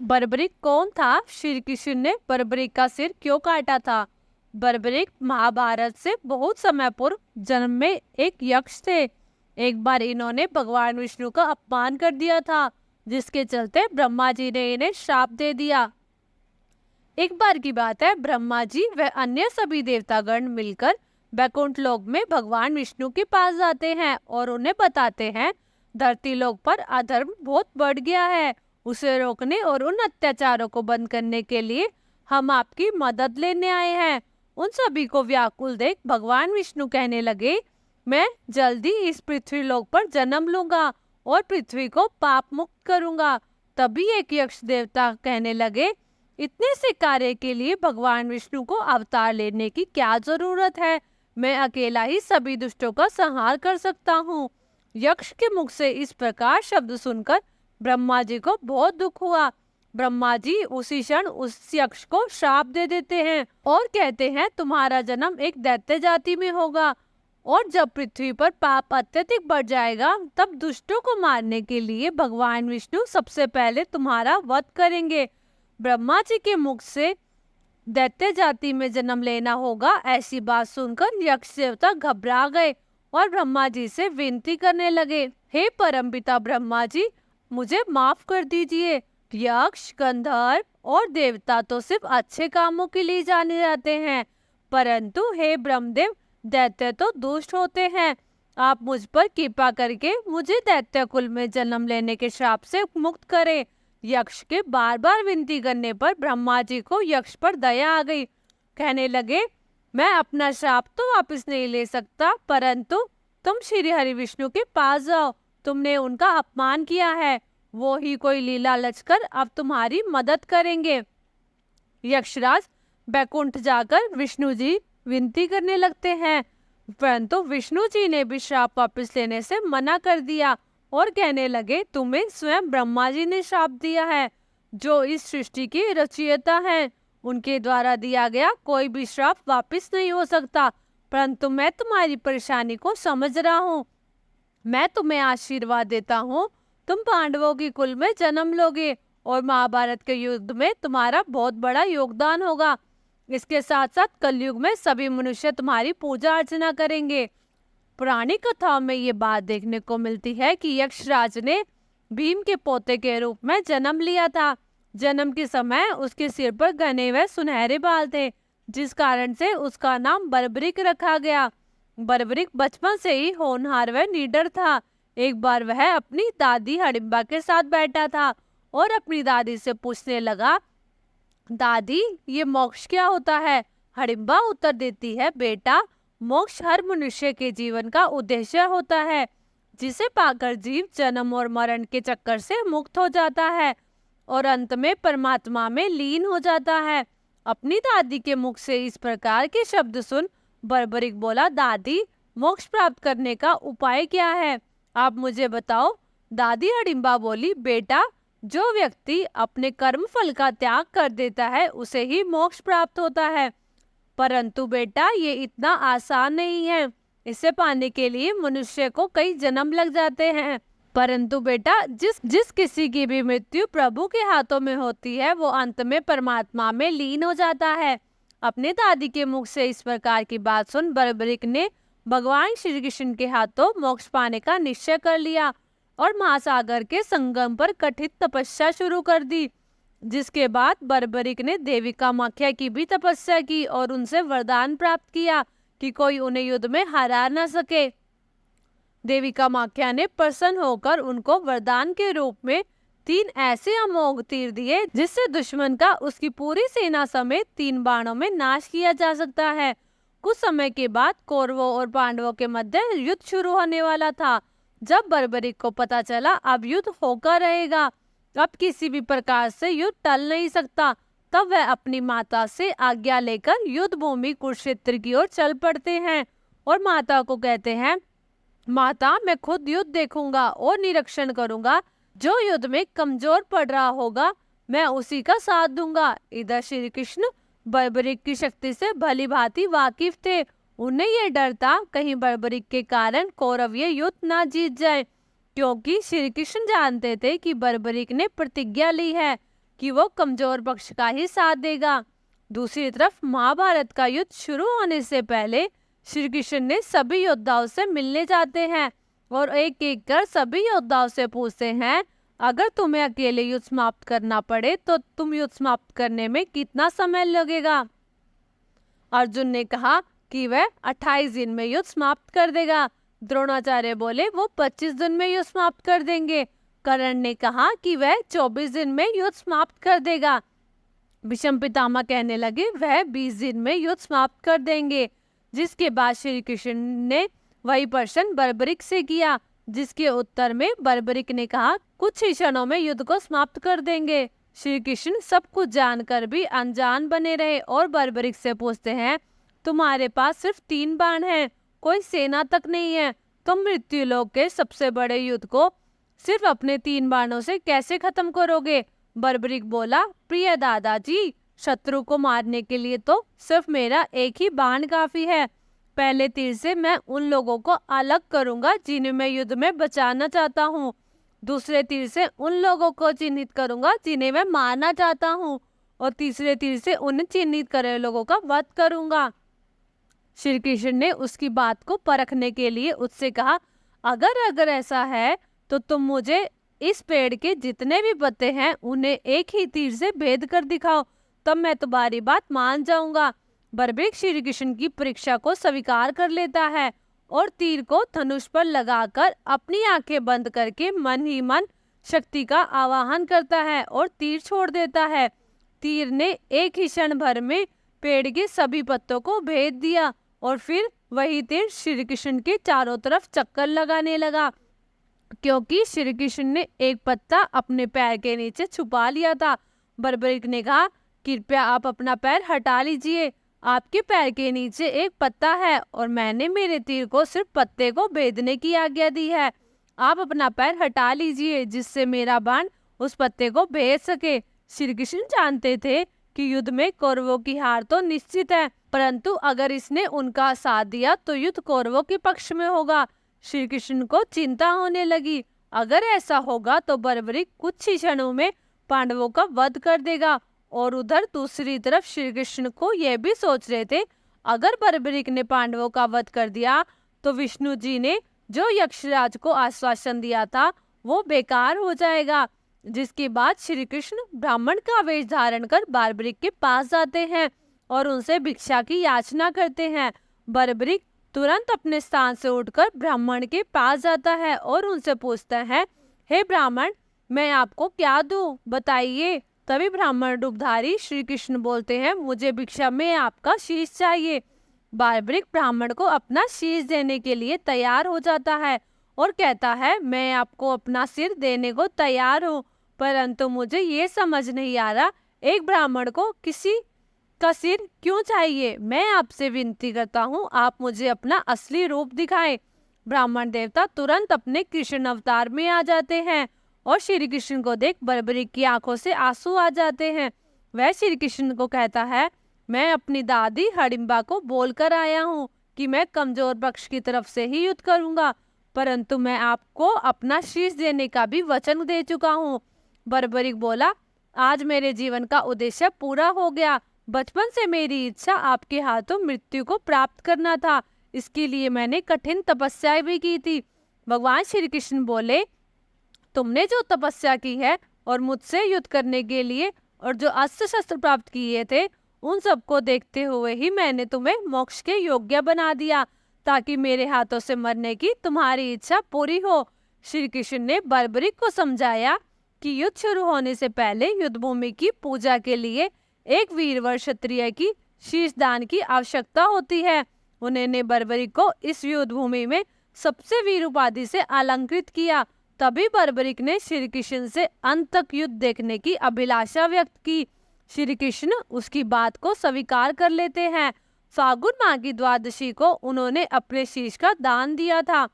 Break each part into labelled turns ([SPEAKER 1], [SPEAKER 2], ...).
[SPEAKER 1] बर्बरिक कौन था? श्री कृष्ण ने बर्बरिक का सिर क्यों काटा था? बर्बरिक महाभारत से बहुत समय पूर्व जन्म में एक यक्ष थे। एक बार इन्होंने भगवान विष्णु का अपमान कर दिया था, जिसके चलते ब्रह्मा जी ने इन्हें श्राप दे दिया। एक बार की बात है, ब्रह्मा जी व अन्य सभी देवतागण मिलकर बैकुंठ लोक में भगवान विष्णु के पास जाते हैं और उन्हें बताते हैं धरती लोक पर अधर्म बहुत बढ़ गया है। उसे रोकने और उन अत्याचारों को बंद करने के लिए हम आपकी मदद लेने आए हैं। उन सभी को व्याकुल देख भगवान विष्णु कहने लगे, मैं जल्दी इस पृथ्वी लोक पर जन्म लूंगा और पृथ्वी को पाप मुक्त करूंगा। तभी एक यक्ष देवता कहने लगे, इतने से कार्य के लिए भगवान विष्णु को अवतार लेने की क्या जरूरत है? मैं अकेला ही सभी दुष्टों का संहार कर सकता हूँ। यक्ष के मुख से इस प्रकार शब्द सुनकर ब्रह्मा जी को बहुत दुख हुआ। ब्रह्मा जी उसी क्षण उस यक्ष को श्राप दे देते हैं और कहते हैं, तुम्हारा जन्म एक दैत्य जाति में होगा और जब पृथ्वी पर पाप अत्यधिक बढ़ जाएगा तब दुष्टों को मारने के लिए भगवान विष्णु सबसे पहले तुम्हारा वध करेंगे। ब्रह्मा जी के मुख से दैत्य जाति में जन्म लेना होगा, ऐसी बात सुनकर यक्ष देवता घबरा गए और ब्रह्मा जी से विनती करने लगे, हे परमपिता ब्रह्मा जी, मुझे माफ कर दीजिए। यक्ष, गंधर्व और देवता तो सिर्फ अच्छे कामों के लिए जाने जाते हैं, परंतु हे ब्रह्मदेव, दैत्य तो दुष्ट होते हैं। आप मुझ पर कृपा करके मुझे दैत्य कुल में जन्म लेने के श्राप से मुक्त करें। यक्ष के बार बार विनती करने पर ब्रह्मा जी को यक्ष पर दया आ गई। कहने लगे, मैं अपना श्राप तो वापस नहीं ले सकता, परंतु तुम श्री हरि विष्णु के पास जाओ। तुमने उनका अपमान किया है, वो ही कोई लीला रचकर अब तुम्हारी मदद करेंगे। यक्षराज बैकुंठ जाकर विष्णु जी विनती करने लगते हैं, परंतु विष्णु जी ने भी श्राप वापस लेने से मना कर दिया और कहने लगे, तुम्हें स्वयं ब्रह्मा जी ने श्राप दिया है, जो इस सृष्टि की रचयिता हैं। उनके द्वारा दिया गया कोई भी श्राप वापस नहीं हो सकता, परंतु मैं तुम्हारी परेशानी को समझ रहा हूँ। मैं तुम्हें आशीर्वाद देता हूँ, तुम पांडवों की कुल में जन्म लोगे और महाभारत के युद्ध में तुम्हारा बहुत बड़ा योगदान होगा। इसके साथ साथ कलयुग में सभी मनुष्य तुम्हारी पूजा अर्चना करेंगे। पुरानी कथाओं में ये बात देखने को मिलती है कि यक्षराज ने भीम के पोते के रूप में जन्म लिया था। जन्म के समय उसके सिर पर घने व सुनहरे बाल थे, जिस कारण से उसका नाम बर्बरिक रखा गया। बर्बरिक बचपन से ही होनहार व निडर था। एक बार वह अपनी दादी हडिम्बा के साथ बैठा था और अपनी दादी से पूछने लगा, दादी, ये मोक्ष क्या होता है? हडिम्बा उत्तर देती है, बेटा, मोक्ष हर मनुष्य के जीवन का उद्देश्य होता है, जिसे पाकर जीव जन्म और मरण के चक्कर से मुक्त हो जाता है और अंत में परमात्मा में लीन हो जाता है। अपनी दादी के मुख से इस प्रकार के शब्द सुन बर्बरिक बोला, दादी, मोक्ष प्राप्त करने का उपाय क्या है? आप मुझे बताओ। दादी हडिम्बा बोली, बेटा, जो व्यक्ति अपने कर्म फल का त्याग कर देता है उसे ही मोक्ष प्राप्त होता है, परंतु बेटा ये इतना आसान नहीं है। इसे पाने के लिए मनुष्य को कई जन्म लग जाते हैं। परंतु बेटा, जिस किसी की भी मृत्यु प्रभु के हाथों में होती है, वो अंत में परमात्मा में लीन हो जाता है। अपने दादी के मुख से इस प्रकार की बात सुन बर्बरिक ने भगवान श्री कृष्ण के हाथों मोक्ष पाने का निश्चय कर लिया और महासागर के संगम पर कठिन तपस्या शुरू कर दी। जिसके बाद बर्बरिक ने देवी कामाख्या की भी तपस्या की और उनसे वरदान प्राप्त किया कि कोई उन्हें युद्ध में हरा न सके। देवी कामाख्या ने प्रसन्न होकर उनको वरदान के रूप में 3 ऐसे अमोघ तीर दिए, जिससे दुश्मन का उसकी पूरी सेना समेत 3 बाणों में नाश किया जा सकता है। कुछ समय के बाद कौरवों और पांडवों के मध्य युद्ध शुरू होने वाला था। जब बर्बरिक को पता चला अब युद्ध होकर रहेगा, अब किसी भी प्रकार से युद्ध टल नहीं सकता, तब वह अपनी माता से आज्ञा लेकर युद्ध भूमि कुरुक्षेत्र की ओर चल पड़ते हैं और माता को कहते हैं, माता, मैं खुद युद्ध देखूंगा और निरीक्षण करूंगा। जो युद्ध में कमजोर पड़ रहा होगा मैं उसी का साथ दूंगा। इधर श्री कृष्ण बर्बरिक की शक्ति से भली भांति वाकिफ थे। उन्हें यह डर था कहीं बर्बरिक के कारण कौरव ये युद्ध ना जीत जाए, क्योंकि श्री कृष्ण जानते थे कि बर्बरिक ने प्रतिज्ञा ली है कि वो कमजोर पक्ष का ही साथ देगा। दूसरी तरफ महाभारत का युद्ध शुरू होने से पहले श्री कृष्ण ने सभी योद्धाओं से मिलने जाते हैं और एक एक कर सभी योद्धाओं से पूछते हैं, अगर तुम्हें अकेले युद्ध समाप्त करना पड़े तो तुम युद्ध समाप्त करने में कितना समय लगेगा। अर्जुन ने कहा कि वह 28 दिन में युद्ध समाप्त कर देगा। द्रोणाचार्य बोले वो 25 दिन में युद्ध समाप्त कर देंगे। कर्ण ने कहा कि वह 24 दिन में युद्ध समाप्त कर देगा। भीष्म पितामह कहने लगे वह 20 दिन में युद्ध समाप्त कर देंगे। जिसके बाद श्री कृष्ण ने वही प्रश्न बर्बरिक से किया, जिसके उत्तर में बर्बरिक ने कहा कुछ ही क्षणों में युद्ध को समाप्त कर देंगे। श्री कृष्ण सब कुछ जानकर भी अनजान बने रहे और बर्बरिक से पूछते हैं, तुम्हारे पास सिर्फ 3 बाण हैं, कोई सेना तक नहीं है, तुम मृत्यु लोक के सबसे बड़े युद्ध को सिर्फ अपने 3 बाणों से कैसे खत्म करोगे। बर्बरिक बोला, प्रिय दादाजी, शत्रु को मारने के लिए तो सिर्फ मेरा एक ही बाण काफी है। पहले तीर से मैं उन लोगों को अलग करूंगा जिन्हें मैं युद्ध में बचाना चाहता हूँ। दूसरे तीर से उन लोगों को चिन्हित करूंगा जिन्हें मैं मारना चाहता हूँ और तीसरे तीर से उन चिन्हित करे लोगों का वध करूंगा। श्री कृष्ण ने उसकी बात को परखने के लिए उससे कहा, अगर ऐसा है तो तुम मुझे इस पेड़ के जितने भी पत्ते हैं उन्हें एक ही तीर से भेद कर दिखाओ, तब मैं तुम्हारी बात मान जाऊंगा। बर्बरिक श्री कृष्ण की परीक्षा को स्वीकार कर लेता है और तीर को धनुष पर लगाकर अपनी आंखें बंद करके मन ही मन शक्ति का आवाहन करता है और तीर छोड़ देता है। तीर ने एक ही क्षण भर में पेड़ के सभी पत्तों को भेद दिया और फिर वही तीर श्री कृष्ण के चारों तरफ चक्कर लगाने लगा, क्योंकि श्री कृष्ण ने एक पत्ता अपने पैर के नीचे छुपा लिया था। बर्बरिक ने कहा, कृपया आप अपना पैर हटा लीजिए, आपके पैर के नीचे एक पत्ता है और मैंने मेरे तीर को सिर्फ पत्ते को भेदने की आज्ञा दी है। आप अपना पैर हटा लीजिए जिससे मेरा बाण उस पत्ते को भेद सके। श्री कृष्ण जानते थे कि युद्ध में कौरवों की हार तो निश्चित है, परंतु अगर इसने उनका साथ दिया तो युद्ध कौरवों के पक्ष में होगा। श्री कृष्ण को चिंता होने लगी, अगर ऐसा होगा तो बर्बरिक कुछ ही क्षणों में पांडवों का वध कर देगा। और उधर दूसरी तरफ श्री कृष्ण को यह भी सोच रहे थे, अगर बर्बरिक ने पांडवों का वध कर दिया तो विष्णु जी ने जो यक्षराज को आश्वासन दिया था वो बेकार हो जाएगा। जिसके बाद श्री कृष्ण ब्राह्मण का वेश धारण कर बर्बरिक के पास जाते हैं और उनसे भिक्षा की याचना करते हैं। बर्बरिक तुरंत अपने स्थान से उठकर ब्राह्मण के पास जाता है और उनसे पूछता है, हे ब्राह्मण, मैं आपको क्या दूं, बताइए। तभी ब्राह्मण रूपधारी श्री कृष्ण बोलते हैं, मुझे भिक्षा में आपका शीश चाहिए। बर्बरिक ब्राह्मण को अपना शीश देने के लिए तैयार हो जाता है और कहता है, मैं आपको अपना सिर देने को तैयार हूँ, परंतु मुझे ये समझ नहीं आ रहा एक ब्राह्मण को किसी का सिर क्यों चाहिए। मैं आपसे विनती करता हूँ, आप मुझे अपना असली रूप दिखाएं। ब्राह्मण देवता तुरंत अपने कृष्ण अवतार में आ जाते हैं और श्री कृष्ण को देख बर्बरिक की आंखों से आंसू आ जाते हैं। वह श्री कृष्ण को कहता है, मैं अपनी दादी हडिम्बा को बोलकर आया हूँ कि मैं कमजोर पक्ष की तरफ से ही युद्ध करूंगा, परंतु मैं आपको अपना शीश देने का भी वचन दे चुका हूँ। बर्बरिक बोला, आज मेरे जीवन का उद्देश्य पूरा हो गया। बचपन से मेरी इच्छा आपके हाथों मृत्यु को प्राप्त करना था, इसके लिए मैंने कठिन तपस्या भी की थी। भगवान श्री कृष्ण बोले, तुमने जो तपस्या की है और मुझसे युद्ध करने के लिए और जो अस्त्र शस्त्र प्राप्त किए थे, उन सबको देखते हुए ही मैंने तुम्हें मोक्ष के योग्य बना दिया, ताकि मेरे हाथों से मरने की तुम्हारी इच्छा पूरी हो। श्री कृष्ण ने बर्बरिक को समझाया कि युद्ध शुरू होने से पहले युद्ध भूमि की पूजा के लिए एक वीरवर क्षत्रिय की शीश दान की आवश्यकता होती है। उन्होंने बर्बरिक को इस युद्ध भूमि में सबसे वीर उपाधि से अलंकृत किया। तभी बर्बरिक ने श्री कृष्ण से अंत तक युद्ध देखने की अभिलाषा व्यक्त की। श्री कृष्ण उसकी बात को स्वीकार कर लेते हैं। फागुन माह की द्वादशी को उन्होंने अपने शीश का दान दिया था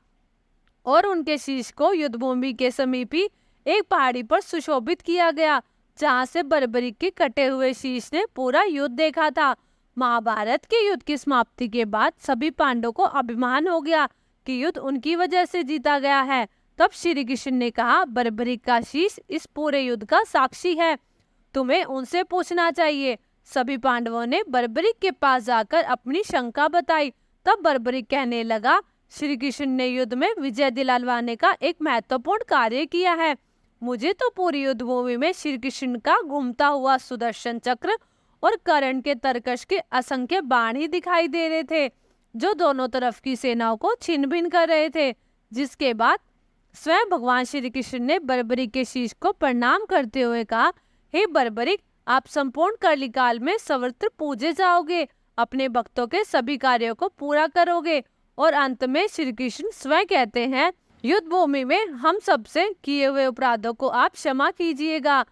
[SPEAKER 1] और उनके शीश को युद्ध भूमि के समीप ही एक पहाड़ी पर सुशोभित किया गया, जहां से बर्बरिक के कटे हुए शीश ने पूरा युद्ध देखा था। महाभारत के युद्ध की समाप्ति के बाद सभी पांडवों को अभिमान हो गया कि युद्ध उनकी वजह से जीता गया है। तब श्री कृष्ण ने कहा, बर्बरिक का शीश इस पूरे युद्ध का साक्षी है। तुम्हें उनसे पूछना चाहिए। सभी पांडवों ने बर्बरीक के पास जाकर अपनी शंका बताई। तब बर्बरीक कहने लगा, श्री कृष्ण ने युद्ध में विजय दिलाने का एक महत्वपूर्ण कार्य किया है। मुझे तो पूरी युद्ध भूमि में श्री कृष्ण का घूमता हुआ सुदर्शन चक्र और कर्ण के तरकश के असंख्य बाण ही दिखाई दे रहे थे, जो दोनों तरफ की सेनाओं को छिन्न भिन्न कर रहे थे। जिसके बाद स्वयं भगवान श्री कृष्ण ने बर्बरीक के शीश को प्रणाम करते हुए कहा, हे बर्बरीक, आप संपूर्ण कलिकाल में सर्वत्र पूजे जाओगे, अपने भक्तों के सभी कार्यों को पूरा करोगे। और अंत में श्री कृष्ण स्वयं कहते हैं, युद्ध भूमि में हम सबसे किए हुए अपराधों को आप क्षमा कीजिएगा।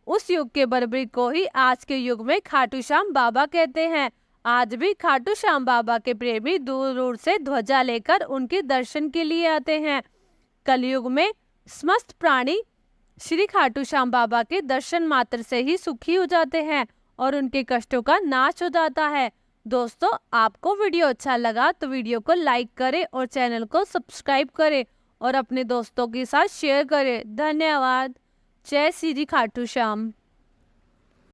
[SPEAKER 1] उस युग के बर्बरीक को ही आज के युग में खाटू श्याम बाबा कहते हैं। आज भी खाटू श्याम बाबा के प्रेमी दूर दूर से ध्वजा लेकर उनके दर्शन के लिए आते हैं। कलयुग में समस्त प्राणी श्री खाटू श्याम बाबा के दर्शन मात्र से ही सुखी हो जाते हैं और उनके कष्टों का नाश हो जाता है। दोस्तों, आपको वीडियो अच्छा लगा तो वीडियो को लाइक करें और चैनल को सब्सक्राइब करें और अपने दोस्तों के साथ शेयर करें। धन्यवाद। जय श्री खाटू श्याम।